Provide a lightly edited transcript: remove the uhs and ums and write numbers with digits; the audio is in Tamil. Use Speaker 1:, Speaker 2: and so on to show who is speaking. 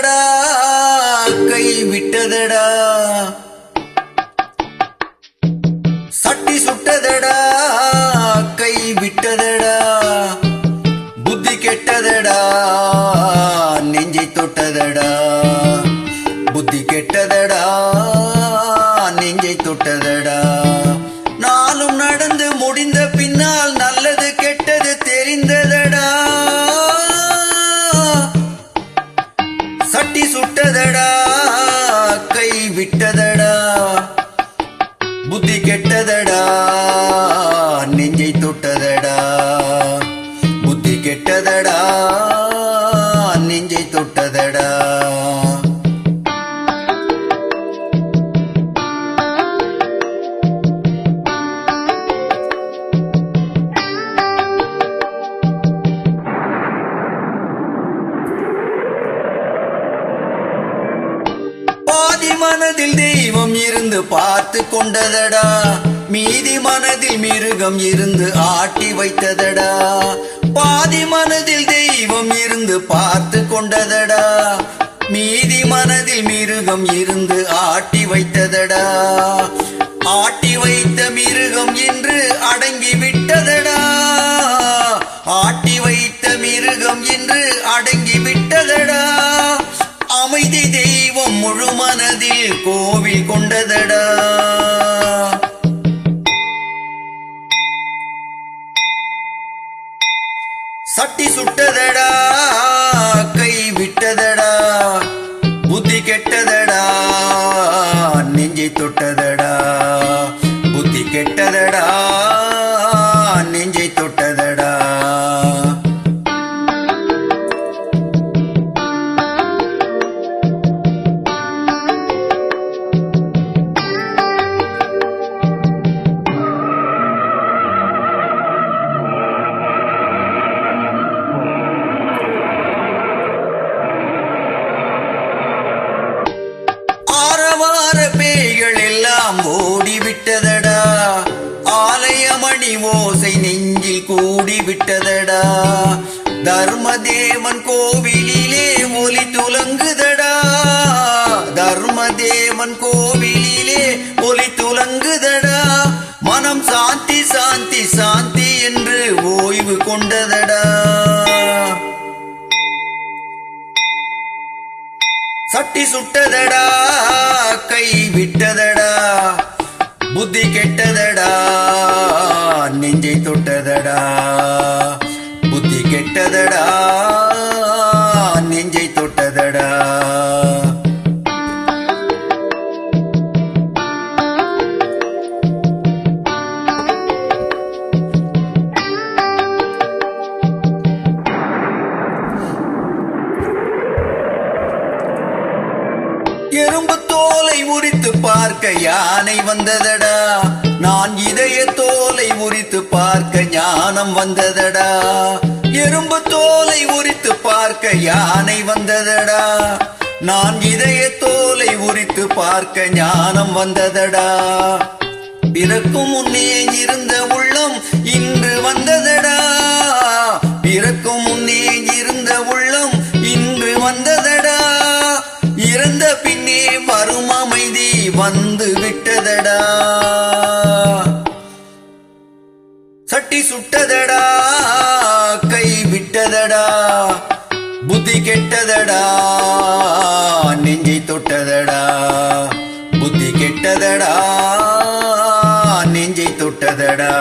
Speaker 1: சுட்டதடா கை விட்டதடா சட்டி சுட்டதடா கை விட்டதடா புத்தி கெட்டதடா நெஞ்சை தொட்டதடா புத்தி கெட்டதடா நெஞ்சை தொட்டதடா நாளும் நடந்து முடிந்த பின்னால் நல்லது கெட்டது தெரிந்ததடா சட்டி சுட்டதடா கை விட்டதடா புத்தி கெட்டதடா நெஞ்சை தொட்டதடா புத்தி கெட்டதடா நெஞ்சை தொட்டதடா பாதி மனதில் தெய்வம் இருந்து பார்த்து கொண்டதடா மீதி மனதில் மிருகம் இருந்து ஆட்டி வைத்ததடா பாதி மனதில் தெய்வம் இருந்து பார்த்து கொண்டதடா மீதி மனதில் மிருகம் இருந்து ஆட்டி வைத்ததடா ஆட்டி வைத்த மிருகம் இன்று அடங்கி விட்டதடா ஆட்டி வைத்த மிருகம் இன்று அடங்கி விட்டதடா அமைதி தெய்வம் முழு மனதில் கோவில் கொண்டதடா சட்டி சுட்டதடா கை விட்டதடா புத்தி கெட்டதடா நெஞ்சை தொட்டதடா புத்தி கெட்டதடா நெஞ்சை தொட்டதடா பேய்கள் எல்லாம் ஓடிவிட்டதடா ஆலயமணி ஓசை நெஞ்சில் கூடிவிட்டதடா தர்மதேவன் கோவிலிலே ஒலி துலங்குதடா தர்மதேவன் கோவிலிலே ஒலி துலங்குதடா மனம் சாந்தி சாந்தி சாந்தி என்று ஓய்வு கொண்டதடா சட்டி சுட்டதடா கை விட்டதடா புத்தி கெட்டதடா நெஞ்சை தொட்டதடா புத்தி கெட்டதடா நெஞ்சை தொட்டதடா எறும்பு தோலை உரித்து பார்க்க யானை வந்ததடா நான் இதய தோலை உரித்து பார்க்க ஞானம் வந்ததடா எறும்பு தோலை உரித்து பார்க்க யானை வந்ததடா நான் இதய தோலை உரித்து பார்க்க ஞானம் வந்ததடா பிறக்கும் முன்னே இருந்த உள்ளம் இன்று வந்ததடா பிறக்கும் முன்னே இருந்த உள்ளம் இன்று வந்ததடா இறந்த பின்னே வரும் அமைதி வந்து விட்டதடா சட்டி சுட்டதடா கை விட்டதடா புத்தி கெட்டதடா நெஞ்சை தொட்டதடா புத்தி கெட்டதடா நெஞ்சை தொட்டதடா